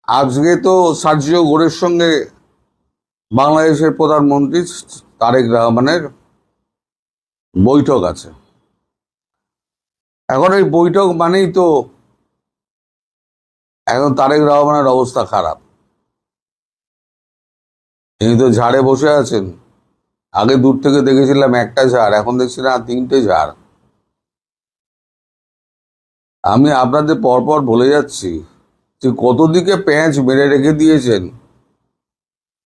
আজকে তো সার্জিও ঘোরের সঙ্গে বাংলাদেশের প্রধানমন্ত্রী তারেক রহমানের বৈঠক আছে। এখন এই বৈঠক মানেই তো এখন তারেক রহমানের অবস্থা খারাপ। তিনি তো ঝাড়ে বসে আছেন। আগে দূর থেকে দেখেছিলাম একটা ঝাড়, এখন দেখছি না তিনটে ঝাড়। আমি আপনাদের পরপর বলে যাচ্ছি যে কত দিকে পেঁচ মেরে রেখে দিয়েছেন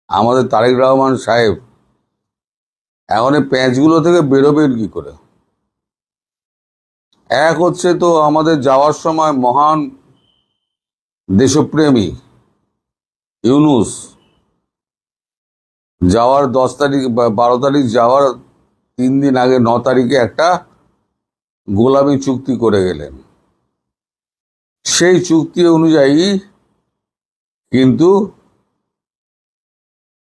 আমাদের তারেক রহমান সাহেব। এখন এই পেঁচগুলো থেকে বেরোবেন কি করে? এক হচ্ছে তো আমাদের যাওয়ার সময় মহান দেশপ্রেমী ইউনূস যাওয়ার 10 তারিখ বা 12 তারিখ যাওয়ার 3 দিন আগে 9 তারিখে একটা গোলামি চুক্তি করে গেলেন। সেই চুক্তি অনুযায়ী কিন্তু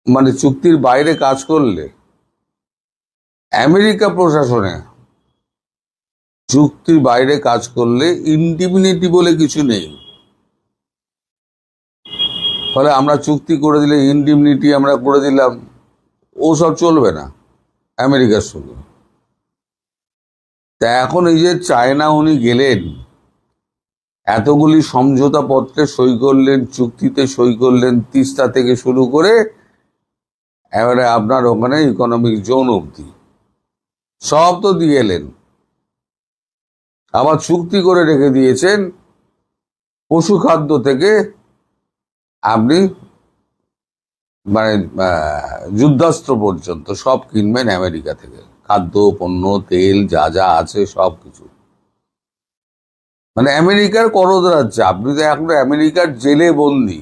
মানে চুক্তির বাইরে কাজ করলে আমেরিকা প্রশাসনে চুক্তির বাইরে কাজ করলে ইনডিমিনিটি বলে কিছু নেই। ফলে আমরা চুক্তি করে দিলে ইনডিমিনিটি আমরা করে দিলাম, ওসব চলবে না আমেরিকার সঙ্গে। তা এখন এই যে চায়না উনি গেলেন, এতগুলি সমঝোতা পত্রে সই করলেন, চুক্তিতে সই করলেন, তিস্তা থেকে শুরু করে এবারে আপনার ওখানে ইকোনমিক জোন অবধি সব তো দিয়ে এলেন। আবার চুক্তি করে রেখে দিয়েছেন পশু খাদ্য থেকে আপনি মানে যুদ্ধাস্ত্র পর্যন্ত সব কিনবেন আমেরিকা থেকে, খাদ্য পণ্য তেল যা যা আছে সব কিছু। মানে আমেরিকার করদরাজ্য। আপনি তো এখন আমেরিকার জেলে বন্দি।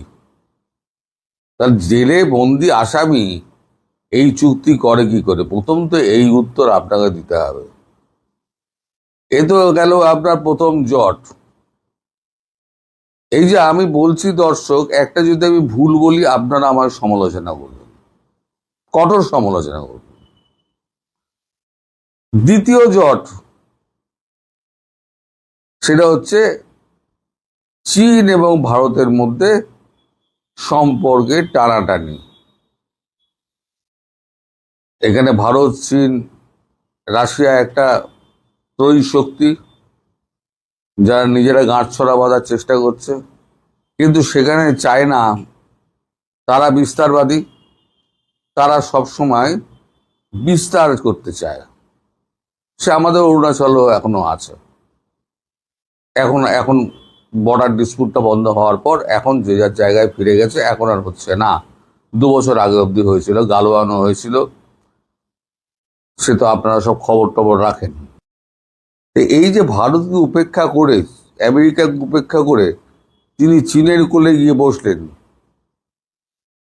তার জেলে বন্দি আসামি এই চুক্তি করে কি করে? প্রথম তো এই উত্তর আপনাকে দিতে হবে। এ তো গেল আপনার প্রথম জট। এই যে আমি বলছি দর্শক, একটা যদি আমি ভুল বলি আপনারা আমার সমালোচনা করবেন, কঠোর সমালোচনা করবেন। দ্বিতীয় জট সেটা হচ্ছে চীন এবং ভারতের মধ্যে সম্পর্কে টানাটানি। এখানে ভারত, চীন, রাশিয়া একটা ত্রয়ী শক্তি যারা নিজেরা গাঁটছড়া বাঁধার চেষ্টা করছে। কিন্তু সেখানে চায়না, তারা বিস্তারবাদী, তারা সব সময় বিস্তার করতে চায়। সে আমাদের অরুণাচলও এখনো আছে। এখন এখন বর্ডার ডিসপুটটা বন্ধ হওয়ার পর এখন যে যার জায়গায় ফিরে গেছে। এখন আর হচ্ছে না। 2 বছর আগে অব্দি হয়েছিল, গালওয়ানো হয়েছিল, সে তো আপনারা সব খবর টবর রাখেন। এই যে ভারতকে উপেক্ষা করে, আমেরিকাকে উপেক্ষা করে তিনি চীনের কোলে গিয়ে বসলেন,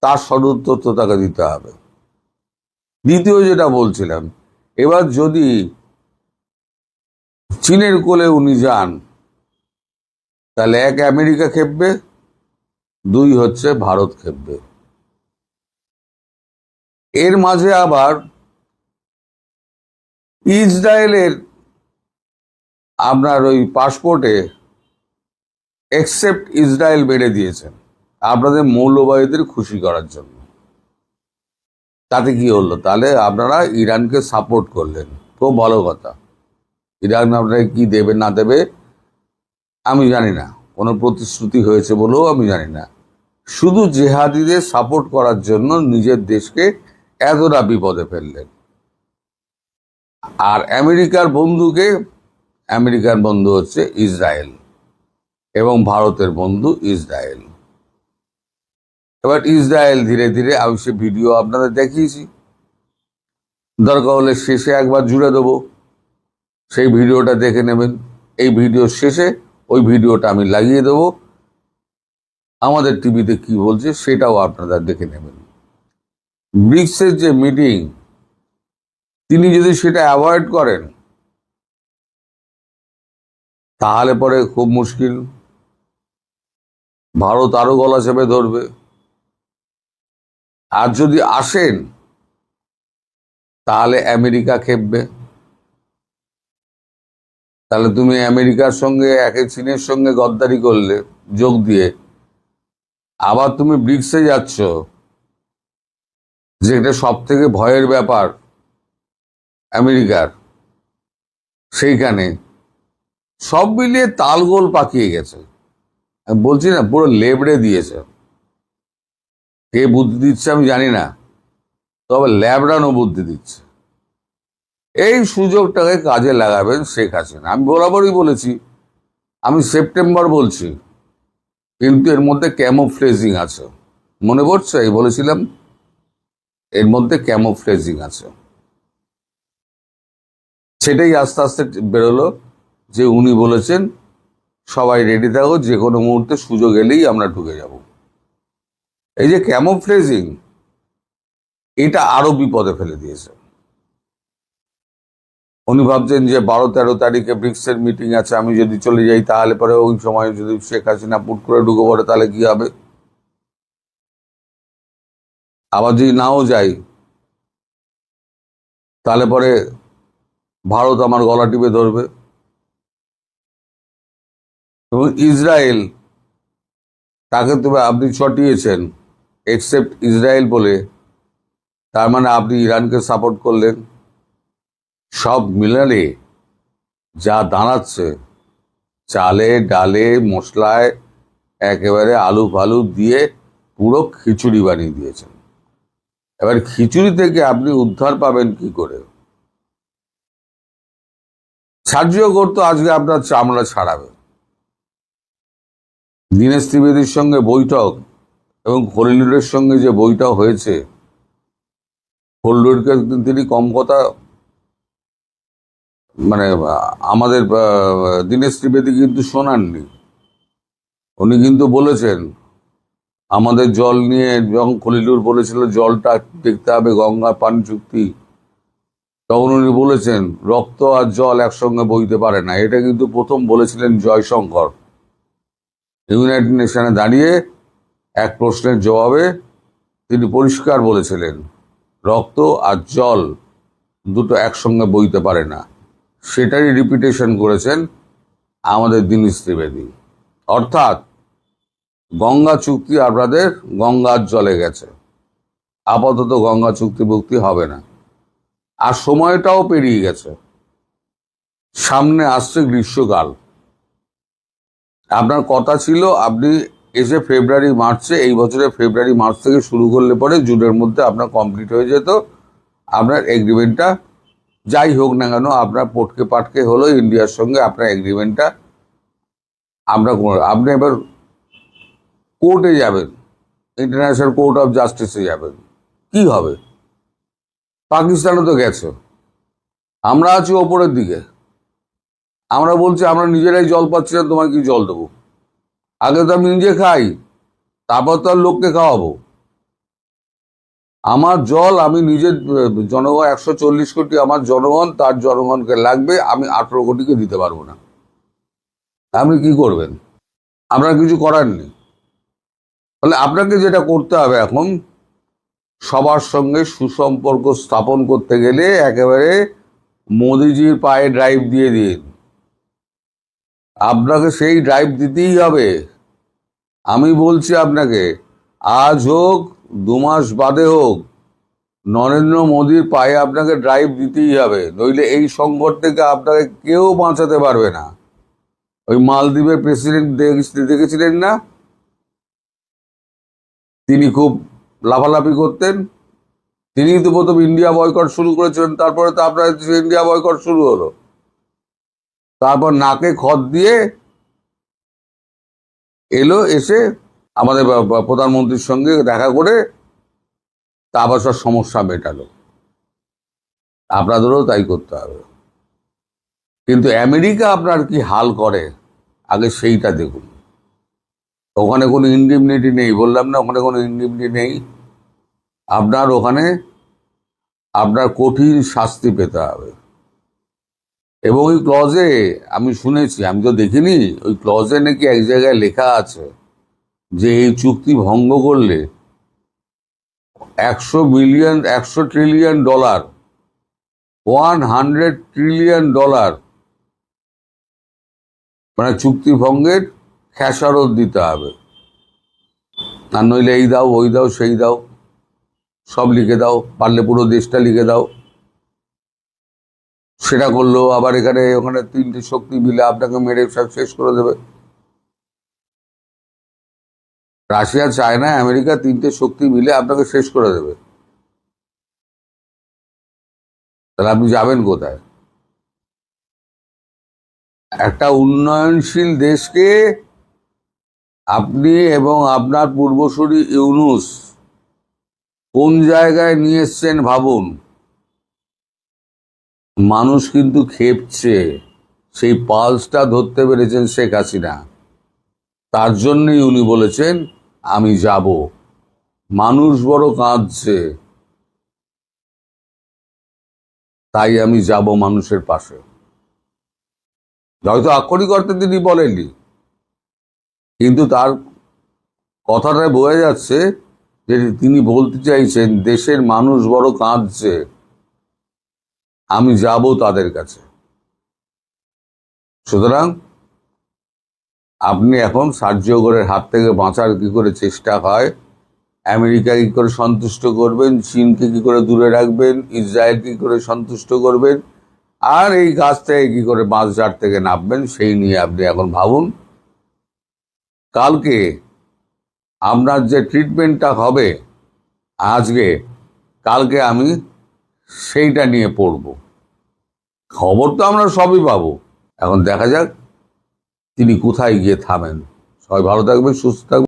তার সদুত্তর তো তাকে দিতে হবে। দ্বিতীয় যেটা বলছিলাম, এবার যদি চীনের কোলে উনি যান, তাহলে এক আমেরিকা খেপবে, 2 হচ্ছে ভারত খেপবে। এর মাঝে আবার ইসরায়েলের আপনার ওই পাসপোর্টে এক্সেপ্ট ইসরায়েল বেড়ে দিয়েছেন আপনাদের মৌলবাদীদের খুশি করার জন্য। তাতে কি হলো? তাহলে আপনারা ইরানকে সাপোর্ট করলেন, খুব ভালো কথা। ইরান আপনারা কি দেবে না দেবে আমি জানি না, কোনো প্রতিশ্রুতি হয়েছে বলেও আমি জানি না। শুধু জেহাদিদের সাপোর্ট করার জন্য নিজের দেশকে এতটা বিপদে ফেললেন। আর আমেরিকার বন্ধু হচ্ছে ইসরায়েল এবং ভারতের বন্ধু ইসরায়েল। এবার ইসরায়েল ধীরে ধীরে, আমি সে ভিডিও আপনাদের দেখিয়েছি, দরকার হলে শেষে একবার জুড়ে দেবো, সেই ভিডিওটা দেখে নেবেন। এই ভিডিওর শেষে ওই ভিডিওটা আমি লাগিয়ে দেবো, আমাদের টিভিতে কি বলছে সেটাও আপনারা দেখে নেবেন। ব্রিক্সের যে মিটিং, তিনি যদি সেটা অ্যাভয়েড করেন তাহলে পরে খুব মুশকিল। ভারত আরো গলা চেপে ধরবে। আর যদি আসেন তাহলে আমেরিকা খেপবে। তাহলে তুমি আমেরিকার সঙ্গে, একে চীনের সঙ্গে গদ্দারি করলে যোগ দিয়ে, আবার তুমি ব্রিক্সে যাচ্ছ, যেটা সব থেকে ভয়ের ব্যাপার আমেরিকার, সেইখানে সব মিলিয়ে তালগোল পাকিয়ে গেছে। আমি বলছি না, পুরো লেবড়ে দিয়েছে। কে বুদ্ধি দিচ্ছে আমি জানি না, তবে ল্যাবড়ানো বুদ্ধি দিচ্ছে। এই সুযোগটাকে কাজে লাগাবেন শেখ হাসিনা। আমি বরাবরই বলেছি, আমি সেপ্টেম্বর বলছি, কিন্তু এর মধ্যে ক্যামোফ্লেজিং আছে। মনে পড়ছে এই বলেছিলাম, এর মধ্যে ক্যামোফ্লেজিং আছে। সেটাই আস্তে আস্তে বেরোলো যে উনি বলেছেন সবাই রেডি থাকো, যে কোনো মুহূর্তে সুযোগ এলেই আমরা ঢুকে যাব। এই যে ক্যামোফ্লেজিং, এটা আরো বিপদে ফেলে দিয়েছে। উনি ভাবছেন যে 12-13 তারিখে ব্রিক্সের মিটিং আছে, আমি যদি চলে যাই তাহলে পরে ওই সময় যদি শেখ হাসিনা পুট করে ঢুকে পড়ে তাহলে কি হবে। আবার যদি নাও যাই তাহলে পরে ভারত আমার গলা টিপে ধরবে। এবং ইসরায়েল, তাকে তো আপনি চটিয়েছেন, এক্সেপ্ট ইসরায়েল বলে, তার মানে আপনি ইরানকে সাপোর্ট করলেন। সব মিলালে যা দাঁড়াচ্ছে, চালে ডালে মশলায় একেবারে আলু ফালু দিয়ে পুরো খিচুড়ি বানিয়ে দিয়েছেন। এবার খিচুড়ি থেকে আপনি উদ্ধার পাবেন কি করে? সাহায্য করতো আজকে আপনার চামড়া ছাড়াবে। দীনেশ ত্রিবেদীর সঙ্গে বৈঠক এবং খলিলুরের সঙ্গে যে বৈঠক হয়েছে, খলিলুরকে তিনি কম কথা, মানে আমাদের দীনেশ ত্রিবেদী কিন্তু শোনাননি। উনি কিন্তু বলেছেন আমাদের জল নিয়ে, যখন খলিলুর বলেছিল জলটা দেখতে হবে গঙ্গা পানি চুক্তি, তখন উনি বলেছেন রক্ত আর জল একসঙ্গে বইতে পারে না। এটা কিন্তু প্রথম বলেছিলেন জয়শঙ্কর ইউনাইটেড নেশনে দাঁড়িয়ে এক প্রশ্নের জবাবে। তিনি পরিষ্কার বলেছিলেন রক্ত আর জল দুটো একসঙ্গে বইতে পারে না। সেটারই রিপিটেশন করেছেন আমাদের দীনেশ ত্রিবেদী। অর্থাৎ গঙ্গা চুক্তি আপনাদের গঙ্গার জলে গেছে, আপাতত গঙ্গা চুক্তিভুক্তি হবে না। আর সময়টাও পেরিয়ে গেছে, সামনে আসছে গ্রীষ্মকাল। আপনার কথা ছিল আপনি এসে ফেব্রুয়ারি মার্চে, এই বছরের ফেব্রুয়ারি মার্চ থেকে শুরু করলে পরে জুনের মধ্যে আপনার কমপ্লিট হয়ে যেত আপনার এগ্রিমেন্টটা। যাই হোক না কেন, আপনার পটকে পাটকে হলো ইন্ডিয়ার সঙ্গে আপনার এগ্রিমেন্টটা আপনি এবার কোর্টে যাবেন, ইন্টারন্যাশনাল কোর্ট অফ জাস্টিসে যাবেন। কি হবে? পাকিস্তানও তো গেছে, আমরা আছি ওপরের দিকে। আমরা বলছি আমরা নিজেরাই জল পাচ্ছি না, তোমার কি জল দেবো? আগে তো আমি নিজে খাই, তারপর তো আর লোককে খাওয়াবো। আমার জল আমি নিজের জনগণ, 140 কোটি আমার জনগণ, তার জনগণকে লাগবে, আমি 18 কোটিকে দিতে পারবো না। আপনি কি করবেন? আপনার কিছু করার নেই। তাহলে আপনাকে যেটা করতে হবে এখন, সবার সঙ্গে সুসম্পর্ক স্থাপন করতে গেলে একেবারে মোদিজির পায়ে ড্রাইভ দিয়ে দিন। আপনাকে সেই ড্রাইভ দিতেই হবে। আমি বলছি আপনাকে, আজ হোক 2 মাস বাদে হোক, নরেন্দ্র মোদীর পায়ে আপনাকে ড্রাইভ দিতেই হবে, নইলে এই সংকট থেকে আপনাকে কেউ বাঁচাতে পারবে না। ওই মালদ্বীপের প্রেসিডেন্ট দেখেছিলেন না, তিনি খুব লাফালাফি করতেন। তিনি তো প্রথম ইন্ডিয়া বয়কট শুরু করেছিলেন, তারপরে তো আপনার ইন্ডিয়া বয়কট শুরু হলো। তারপর নাকে খত দিয়ে এলো, এসে আমাদের প্রধানমন্ত্রীর সঙ্গে দেখা করে তারপর সব সমস্যা মেটালো। আপনাদেরও তাই করতে হবে। কিন্তু আমেরিকা আপনার কি হাল করে আগে সেইটা দেখুন। ওখানে কোনো ইন্ডিমনিটি নেই, বললাম না, ওখানে কোনো ইন্ডিমনিটি নেই। আপনার ওখানে আপনার কঠিন শাস্তি পেতে হবে। এবং ওই ক্লজে আমি শুনেছি, আমি তো দেখিনি, ওই ক্লজে নাকি এক জায়গায় লেখা আছে যে এই চুক্তি ভঙ্গ করলে 100 ট্রিলিয়ন ডলার, 100 ট্রিলিয়ন ডলার মানে চুক্তি ভঙ্গের খেসারত দিতে হবে। আর নইলে এই দাও ওই দাও সেই দাও, সব লিখে দাও, পারলে পুরো দেশটা লিখে দাও। সেটা করলো, আবার এখানে ওখানে তিনটে শক্তি মিলে আপনাকে মেরে সব শেষ করে দেবে। রাশিয়া, চায়না, আমেরিকা তিনটে শক্তি মিলে আপনাকে শেষ করে দেবে। তাহলে আপনি যাবেন কোথায়? একটা উন্নয়নশীল দেশকে আপনি এবং আপনার পূর্বসূরি ইউনূস কোন জায়গায় নিয়ে এসছেন ভাবুন। মানুষ কিন্তু খেপছে, সেই পালসটা ধরতে পেরেছেন শেখ হাসিনা। তার জন্যই উনি বলেছেন আমি যাব। মানুষ বড় কাঁদছে, তাই আমি যাব মানুষের পাশে। হয়তো আক্ষরিক অর্থে তিনি বলেননি, কিন্তু তার কথাটায় বোঝা যাচ্ছে যে তিনি বলতে চাইছেন দেশের মানুষ বড় কাঁদছে, আমি যাব তাদের কাছে। সুতরাং আপনি এখন সার্জিওগরের হাত থেকে বাঁচার কি করে চেষ্টা হয়, আমেরিকা কি করে সন্তুষ্ট করবেন, চীনকে কি করে দূরে রাখবেন, ইসরায়েল কি করে সন্তুষ্ট করবেন, আর এই গাছ থেকে কি করে বাঁশঝাড় থেকে নামবেন, সেই নিয়ে আপনি এখন ভাবুন। কালকে আপনার যে ট্রিটমেন্টটা হবে আজকে, কালকে আমি সেইটা নিয়ে পড়ব। খবর তো আমরা সবই পাবো। এখন দেখা যাক তিনি কোথায় গিয়ে থামেন। সবাই ভালো থাকবেন, সুস্থ থাকবেন।